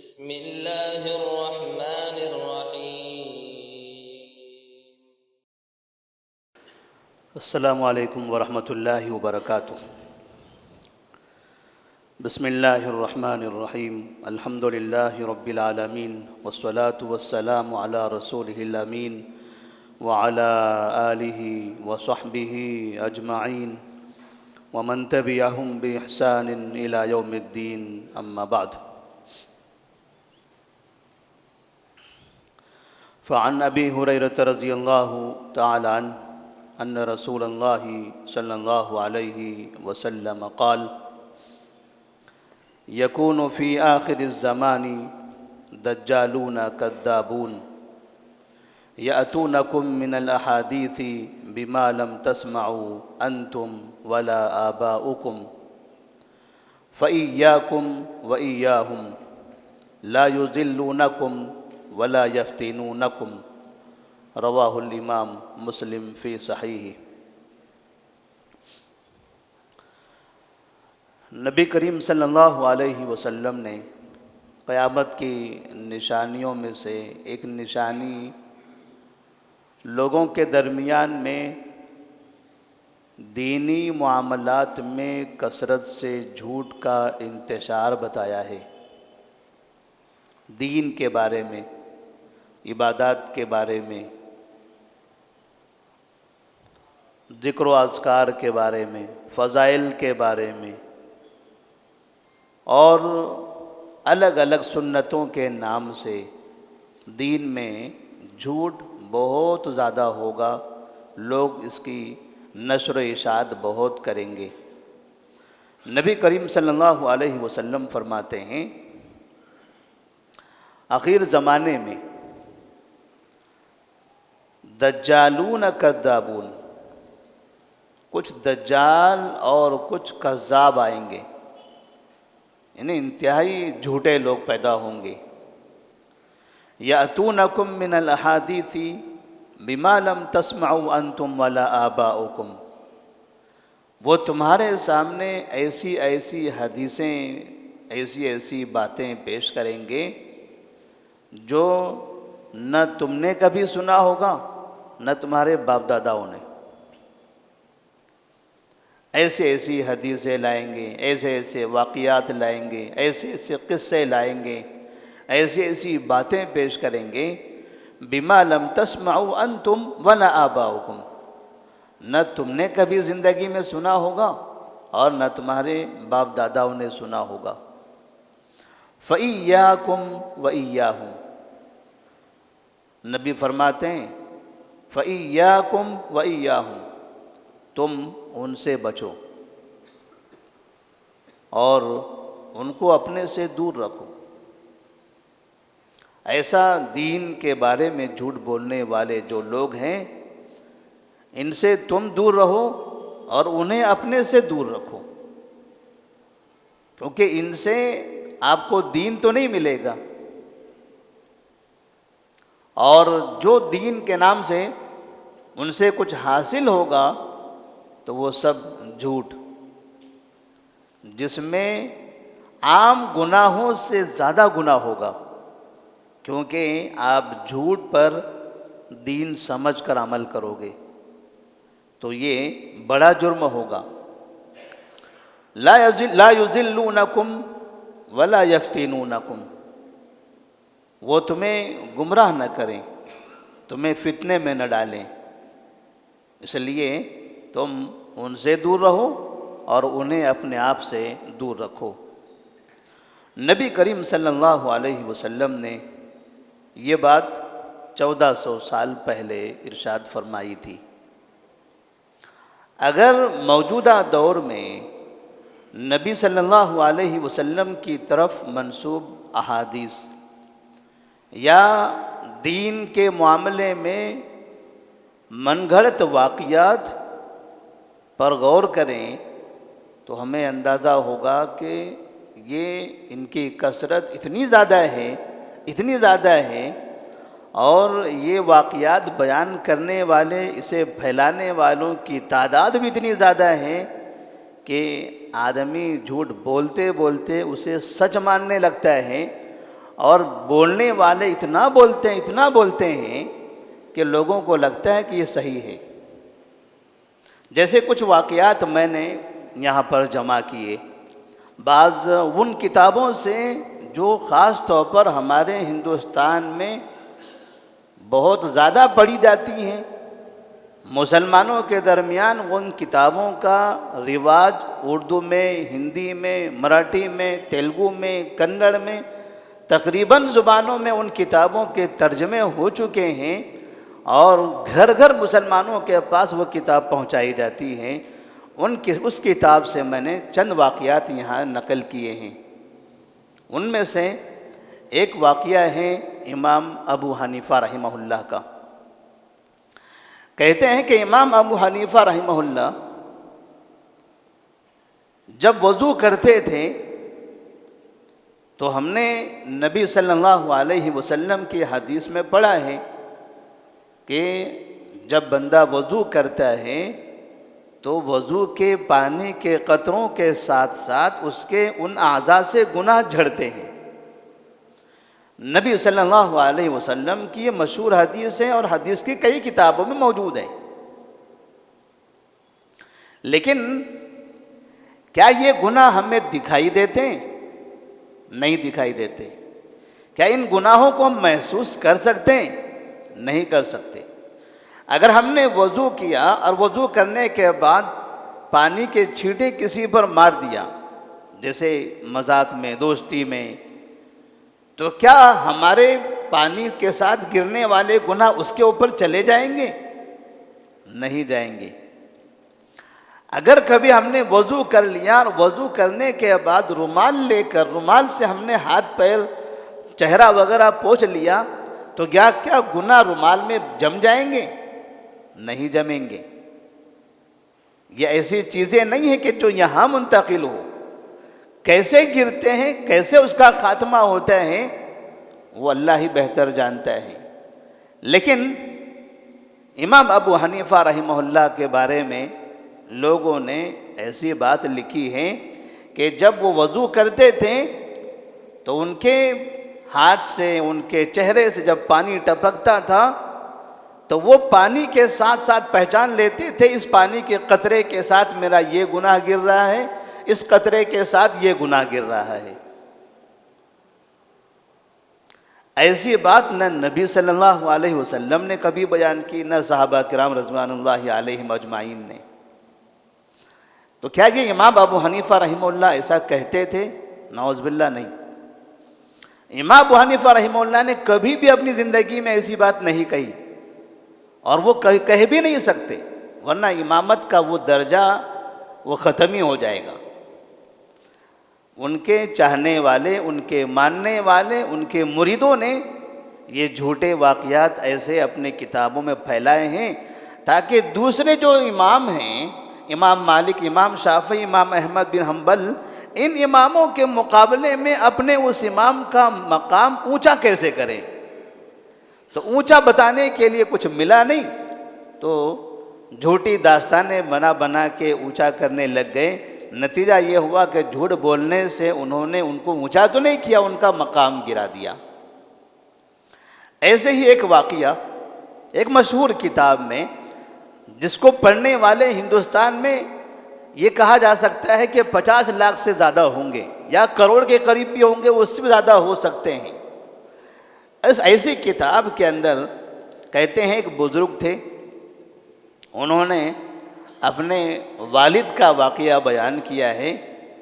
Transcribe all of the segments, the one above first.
بسم الله الرحمن الرحيم. السلام علیکم ورحمۃ اللہ وبرکاتہ. بسم اللہ الرحمن الرحیم. الحمد للہ رب العالمین والصلاة والسلام علی رسولہ الامین وعلی آلہ وصحبہ اجمعین ومن تبعہم بإحسان الی یوم الدین. اما بعد. فعن ابی ہریرۃ رضی اللہ تعالی عنہ ان رسول اللہ صلی اللہ علیہ وسلم قال یکون فی آخر الزمان دجالون کذابون یأتونکم من الاحادیث بما لم تسمعوا انتم ولا آباؤکم فإیاکم وإیاہم لا یضلونکم ولا یفتنونکم. رواہ الامام مسلم فی صحیح. نبی کریم صلی اللہ علیہ وسلم نے قیامت کی نشانیوں میں سے ایک نشانی لوگوں کے درمیان میں دینی معاملات میں کثرت سے جھوٹ کا انتشار بتایا ہے. دین کے بارے میں، عبادات کے بارے میں، ذکر و اذکار کے بارے میں، فضائل کے بارے میں اور الگ الگ سنتوں کے نام سے دین میں جھوٹ بہت زیادہ ہوگا. لوگ اس کی نشر و اشاعت بہت کریں گے. نبی کریم صلی اللہ علیہ وسلم فرماتے ہیں آخر زمانے میں دجالون کذابون، کچھ دجال اور کچھ کذاب آئیں گے، یعنی انتہائی جھوٹے لوگ پیدا ہوں گے. یأتونکم من الاحادیث بما لم تسمعوا انتم ولا آباؤکم. وہ تمہارے سامنے ایسی ایسی حدیثیں، ایسی ایسی باتیں پیش کریں گے جو نہ تم نے کبھی سنا ہوگا نہ تمہارے باپ داداؤں نے. ایسے ایسی حدیثیں لائیں گے، ایسے ایسے واقعات لائیں گے، ایسے ایسے قصے لائیں گے، ایسی ایسی باتیں پیش کریں گے بما لم تسمعوا انتم ولا آباؤکم. نہ تم نے کبھی زندگی میں سنا ہوگا اور نہ تمہارے باپ داداؤں نے سنا ہوگا. فإیاکم وإیاہم. نبی فرماتے ہیں فإیاکم وإیاہم، تم ان سے بچو اور ان کو اپنے سے دور رکھو. ایسا دین کے بارے میں جھوٹ بولنے والے جو لوگ ہیں ان سے تم دور رہو اور انہیں اپنے سے دور رکھو، کیونکہ ان سے آپ کو دین تو نہیں ملے گا، اور جو دین کے نام سے ان سے کچھ حاصل ہوگا تو وہ سب جھوٹ، جس میں عام گناہوں سے زیادہ گناہ ہوگا، کیونکہ آپ جھوٹ پر دین سمجھ کر عمل کرو گے تو یہ بڑا جرم ہوگا. لا یضلونکم ولا یفتنونکم. وہ تمہیں گمراہ نہ کریں، تمہیں فتنے میں نہ ڈالیں، اس لیے تم ان سے دور رہو اور انہیں اپنے آپ سے دور رکھو. نبی کریم صلی اللہ علیہ وسلم نے یہ بات 1400 سال پہلے ارشاد فرمائی تھی. اگر موجودہ دور میں نبی صلی اللہ علیہ وسلم کی طرف منسوب احادیث یا دین کے معاملے میں من گھڑت واقعات پر غور کریں تو ہمیں اندازہ ہوگا کہ یہ ان کی کثرت اتنی زیادہ ہے اور یہ واقعات بیان کرنے والے، اسے پھیلانے والوں کی تعداد بھی اتنی زیادہ ہے کہ آدمی جھوٹ بولتے بولتے اسے سچ ماننے لگتا ہے اور بولنے والے اتنا بولتے ہیں کہ لوگوں کو لگتا ہے کہ یہ صحیح ہے۔ جیسے کچھ واقعات میں نے یہاں پر جمع کیے، بعض ان کتابوں سے جو خاص طور پر ہمارے ہندوستان میں بہت زیادہ پڑھی جاتی ہیں، مسلمانوں کے درمیان ان کتابوں کا رواج اردو میں، ہندی میں، مراٹھی میں، تیلگو میں، کنڑ میں، تقریباً زبانوں میں ان کتابوں کے ترجمے ہو چکے ہیں، اور گھر گھر مسلمانوں کے پاس وہ کتاب پہنچائی جاتی ہیں۔ اس کتاب سے میں نے چند واقعات یہاں نقل کیے ہیں۔ ان میں سے ایک واقعہ ہے امام ابو حنیفہ رحمہ اللہ کا۔ کہتے ہیں کہ امام ابو حنیفہ رحمہ اللہ جب وضو کرتے تھے تو ہم نے نبی صلی اللہ علیہ وسلم کی حدیث میں پڑھا ہے کہ جب بندہ وضو کرتا ہے تو وضو کے پانی کے قطروں کے ساتھ ساتھ اس کے ان اعضاء سے گناہ جھڑتے ہیں۔ نبی صلی اللہ علیہ وسلم کی یہ مشہور حدیث ہے اور حدیث کی کئی کتابوں میں موجود ہے۔ لیکن کیا یہ گناہ ہمیں دکھائی دیتے ہیں؟ نہیں دکھائی دیتے۔ کیا ان گناہوں کو ہم محسوس کر سکتے ہیں؟ نہیں کر سکتے۔ اگر ہم نے وضو کیا اور وضو کرنے کے بعد پانی کے چھینٹے کسی پر مار دیا، جیسے مذاق میں، دوستی میں، تو کیا ہمارے پانی کے ساتھ گرنے والے گناہ اس کے اوپر چلے جائیں گے؟ نہیں جائیں گے۔ اگر کبھی ہم نے وضو کر لیا اور وضو کرنے کے بعد رومال لے کر رومال سے ہم نے ہاتھ پیر چہرہ وغیرہ پوچھ لیا تو کیا گناہ رومال میں جم جائیں گے؟ نہیں جمیں گے۔ یہ ایسی چیزیں نہیں ہیں کہ جو یہاں منتقل ہو۔ کیسے گرتے ہیں، کیسے اس کا خاتمہ ہوتا ہے، وہ اللہ ہی بہتر جانتا ہے۔ لیکن امام ابو حنیفہ رحمہ اللہ کے بارے میں لوگوں نے ایسی بات لکھی ہے کہ جب وہ وضو کرتے تھے تو ان کے ہاتھ سے، ان کے چہرے سے جب پانی ٹپکتا تھا تو وہ پانی کے ساتھ ساتھ پہچان لیتے تھے، اس پانی کے قطرے کے ساتھ میرا یہ گناہ گر رہا ہے، اس قطرے کے ساتھ یہ گناہ گر رہا ہے۔ ایسی بات نہ نبی صلی اللہ علیہ وسلم نے کبھی بیان کی، نہ صحابہ کرام رضوان اللہ علیہم اجمعین نے۔ تو کیا یہ امام ابو حنیفہ رحمہ اللہ ایسا کہتے تھے؟ نعوذ باللہ نہیں۔ امام ابو حنیفہ رحمہ اللہ نے کبھی بھی اپنی زندگی میں ایسی بات نہیں کہی، اور وہ کہہ بھی نہیں سکتے، ورنہ امامت کا وہ درجہ وہ ختم ہی ہو جائے گا۔ ان کے چاہنے والے، ان کے ماننے والے، ان کے مریدوں نے یہ جھوٹے واقعات ایسے اپنے کتابوں میں پھیلائے ہیں تاکہ دوسرے جو امام ہیں، امام مالک، امام شافعی، امام احمد بن حنبل، ان اماموں کے مقابلے میں اپنے اس امام کا مقام اونچا کیسے کریں۔ تو اونچا بتانے کے لیے کچھ ملا نہیں تو جھوٹی داستانیں بنا کے اونچا کرنے لگ گئے۔ نتیجہ یہ ہوا کہ جھوٹ بولنے سے انہوں نے ان کو اونچا تو نہیں کیا، ان کا مقام گرا دیا۔ ایسے ہی ایک واقعہ ایک مشہور کتاب میں، جس کو پڑھنے والے ہندوستان میں یہ کہا جا سکتا ہے کہ 50 لاکھ سے زیادہ ہوں گے، یا کروڑ کے قریب بھی ہوں گے، اس سے بھی زیادہ ہو سکتے ہیں۔ اس ایسی کتاب کے اندر کہتے ہیں ایک بزرگ تھے، انہوں نے اپنے والد کا واقعہ بیان کیا ہے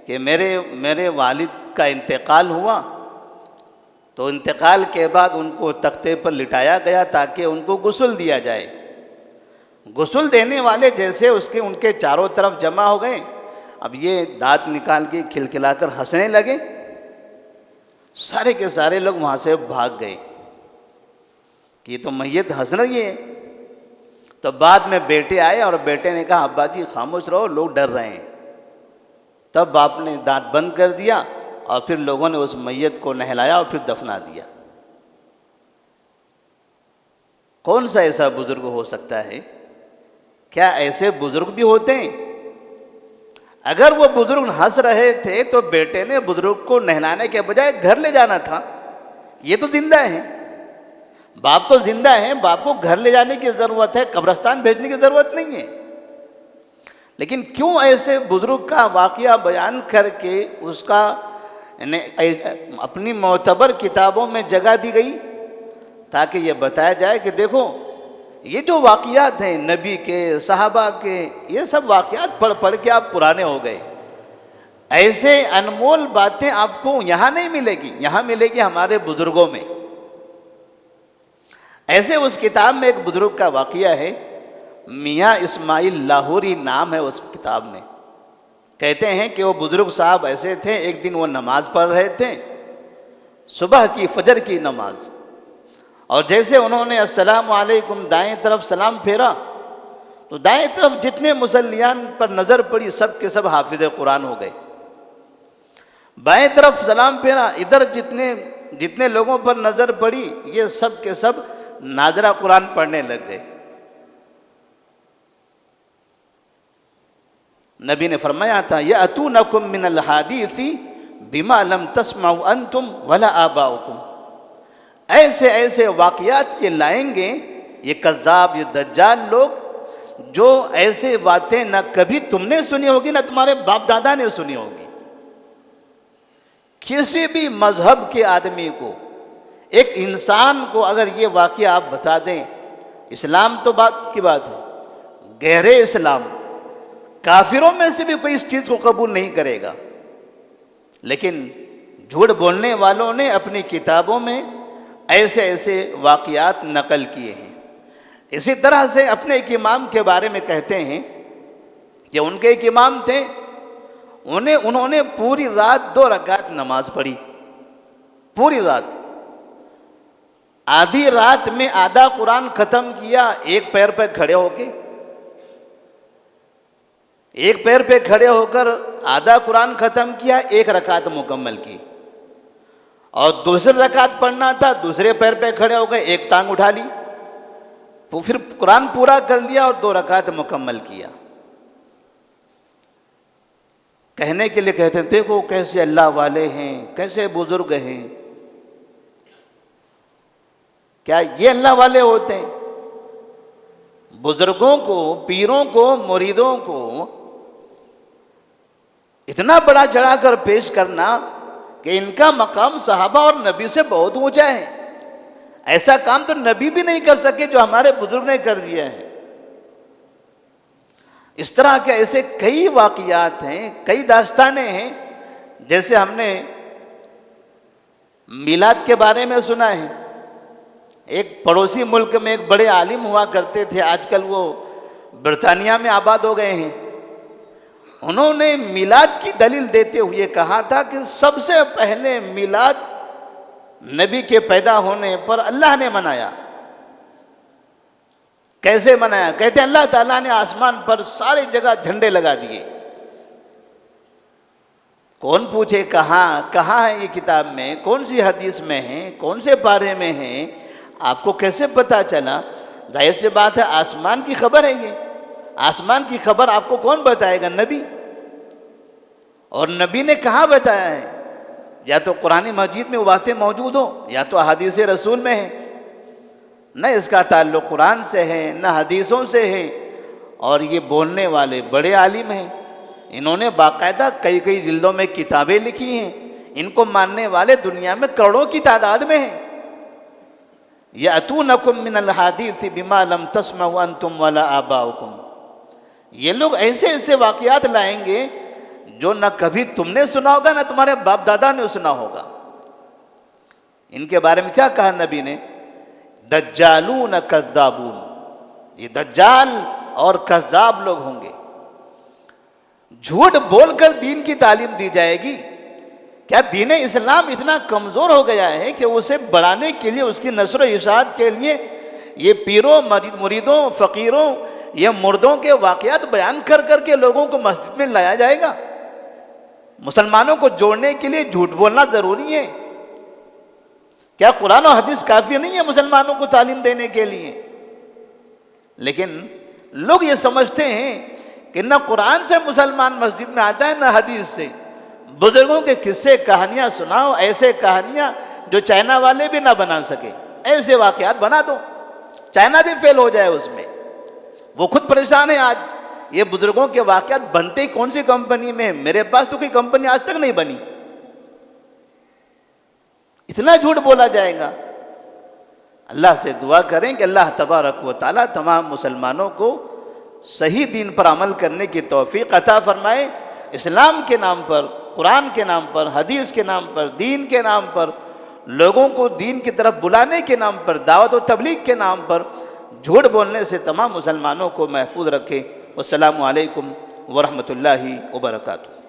کہ میرے والد کا انتقال ہوا، تو انتقال کے بعد ان کو تختے پر لٹایا گیا تاکہ ان کو غسل دیا جائے۔ غسل دینے والے جیسے ان کے چاروں طرف جمع ہو گئے، اب یہ دانت نکال کے کھلکھلا کر ہنسنے لگے، سارے کے سارے لوگ وہاں سے بھاگ گئے کہ یہ تو میت ہنس رہی ہے۔ تو بعد میں بیٹے آئے اور بیٹے نے کہا ابا جی خاموش رہو، لوگ ڈر رہے ہیں۔ تب باپ نے دانت بند کر دیا اور پھر لوگوں نے اس میت کو نہلایا اور پھر دفنا دیا۔ کون سا ایسا بزرگ ہو سکتا ہے؟ کیا ایسے بزرگ بھی ہوتے ہیں؟ اگر وہ بزرگ ہنس رہے تھے تو بیٹے نے بزرگ کو نہلانے کے بجائے گھر لے جانا تھا، یہ تو زندہ ہیں، باپ تو زندہ ہیں، باپ کو گھر لے جانے کی ضرورت ہے، قبرستان بھیجنے کی ضرورت نہیں ہے، لیکن کیوں ایسے بزرگ کا واقعہ بیان کر کے اس کا اپنی معتبر کتابوں میں جگہ دی گئی، تاکہ یہ بتایا جائے کہ دیکھو یہ جو واقعات ہیں نبی کے، صحابہ کے، یہ سب واقعات پڑھ پڑھ کے آپ پرانے ہو گئے، ایسے انمول باتیں آپ کو یہاں نہیں ملے گی، یہاں ملے گی ہمارے بزرگوں میں۔ ایسے اس کتاب میں ایک بزرگ کا واقعہ ہے، میاں اسماعیل لاہوری نام ہے اس کتاب میں۔ کہتے ہیں کہ وہ بزرگ صاحب ایسے تھے، ایک دن وہ نماز پڑھ رہے تھے، صبح کی فجر کی نماز، اور جیسے انہوں نے السلام علیکم دائیں طرف سلام پھیرا تو دائیں طرف جتنے مصلیان پر نظر پڑی سب کے سب حافظ قرآن ہو گئے، بائیں طرف سلام پھیرا، ادھر جتنے لوگوں پر نظر پڑی یہ سب کے سب ناظرہ قرآن پڑھنے لگ گئے۔ نبی نے فرمایا تھا یأتونکم من الحدیث بما لم تسمعوا انتم ولا آباؤکم، ایسے ایسے واقعات یہ لائیں گے، یہ کذاب، یہ دجال لوگ، جو ایسے باتیں نہ کبھی تم نے سنی ہوگی نہ تمہارے باپ دادا نے سنی ہوگی۔ کسی بھی مذہب کے آدمی کو، ایک انسان کو اگر یہ واقعہ آپ بتا دیں، اسلام تو بات کی بات ہے، گہرے اسلام، کافروں میں سے بھی کوئی اس چیز کو قبول نہیں کرے گا، لیکن جھوٹ بولنے والوں نے اپنی کتابوں میں ایسے ایسے واقعات نقل کیے ہیں۔ اسی طرح سے اپنے ایک امام کے بارے میں کہتے ہیں کہ ان کے ایک امام تھے، انہوں نے پوری رات 2 رکعت نماز پڑھی، پوری رات، آدھی رات میں آدھا قرآن ختم کیا، ایک پیر پہ کھڑے ہو کے، ایک پیر پہ کھڑے ہو کر آدھا قرآن ختم کیا، 1 رکعت مکمل کی، اور دوسری رکعت پڑھنا تھا، دوسرے پیر پہ کھڑے ہو گئے، ایک ٹانگ اٹھا لی، پھر قرآن پورا کر لیا اور 2 رکعت مکمل کیا۔ کہنے کے لیے کہتے ہیں دیکھو کیسے اللہ والے ہیں، کیسے بزرگ ہیں۔ کیا یہ اللہ والے ہوتے ہیں؟ بزرگوں کو، پیروں کو، مریدوں کو اتنا بڑا چڑھا کر پیش کرنا کہ ان کا مقام صحابہ اور نبی سے بہت اونچا ہے، ایسا کام تو نبی بھی نہیں کر سکے جو ہمارے بزرگ نے کر دیا ہے۔ اس طرح کے ایسے کئی واقعات ہیں، کئی داستانیں ہیں، جیسے ہم نے میلاد کے بارے میں سنا ہے۔ ایک پڑوسی ملک میں ایک بڑے عالم ہوا کرتے تھے، آج کل وہ برطانیہ میں آباد ہو گئے ہیں۔ انہوں نے میلاد کی دلیل دیتے ہوئے کہا تھا کہ سب سے پہلے میلاد نبی کے پیدا ہونے پر اللہ نے منایا۔ کیسے منایا؟ کہتے ہیں اللہ تعالیٰ نے آسمان پر ساری جگہ جھنڈے لگا دیے۔ کون پوچھے کہاں ہے یہ کتاب میں، کون سی حدیث میں ہے، کون سے پارے میں ہے؟ آپ کو کیسے پتا چلا؟ ظاہر سی بات ہے آسمان کی خبر ہے، یہ آسمان کی خبر آپ کو کون بتائے گا؟ نبی۔ اور نبی نے کہاں بتایا ہے؟ یا تو قرآن مجید میں وہ باتیں موجود ہو، یا تو احادیث رسول میں ہے۔ نہ اس کا تعلق قرآن سے ہے نہ حدیثوں سے ہے، اور یہ بولنے والے بڑے عالم ہیں، انہوں نے باقاعدہ کئی جلدوں میں کتابیں لکھی ہیں، ان کو ماننے والے دنیا میں کروڑوں کی تعداد میں ہیں۔ یأتونکم من الحدیث بما لم تسمعوا انتم ولا آباؤکم، یہ لوگ ایسے ایسے واقعات لائیں گے جو نہ کبھی تم نے سنا ہوگا نہ تمہارے باپ دادا نے سنا ہوگا۔ ان کے بارے میں کیا کہا نبی نے؟ دجالون کذابون، یہ دجال اور کذاب لوگ ہوں گے، جھوٹ بول کر دین کی تعلیم دی جائے گی۔ کیا دین اسلام اتنا کمزور ہو گیا ہے کہ اسے بڑھانے کے لیے، اس کی نشر و اشاعت کے لیے یہ پیروں، مریدوں، فقیروں، یہ مردوں کے واقعات بیان کر کر کے لوگوں کو مسجد میں لایا جائے گا؟ مسلمانوں کو جوڑنے کے لیے جھوٹ بولنا ضروری ہے؟ کیا قرآن و حدیث کافی نہیں ہے مسلمانوں کو تعلیم دینے کے لیے؟ لیکن لوگ یہ سمجھتے ہیں کہ نہ قرآن سے مسلمان مسجد میں آتا ہے نہ حدیث سے۔ بزرگوں کے قصے کہانیاں سناؤ، ایسے کہانیاں جو چائنا والے بھی نہ بنا سکے، ایسے واقعات بنا دو، چائنا بھی فیل ہو جائے اس میں، وہ خود پریشان ہے آج۔ یہ بزرگوں کے واقعات بنتے کون سی کمپنی میں؟ میرے پاس تو کوئی کمپنی آج تک نہیں بنی، اتنا جھوٹ بولا جائے گا۔ اللہ سے دعا کریں کہ اللہ تبارک و تعالیٰ تمام مسلمانوں کو صحیح دین پر عمل کرنے کی توفیق عطا فرمائے۔ اسلام کے نام پر، قرآن کے نام پر، حدیث کے نام پر، دین کے نام پر، لوگوں کو دین کی طرف بلانے کے نام پر، دعوت و تبلیغ کے نام پر جھوٹ بولنے سے تمام مسلمانوں کو محفوظ رکھے۔ والسلام علیکم ورحمۃ اللہ وبرکاتہ۔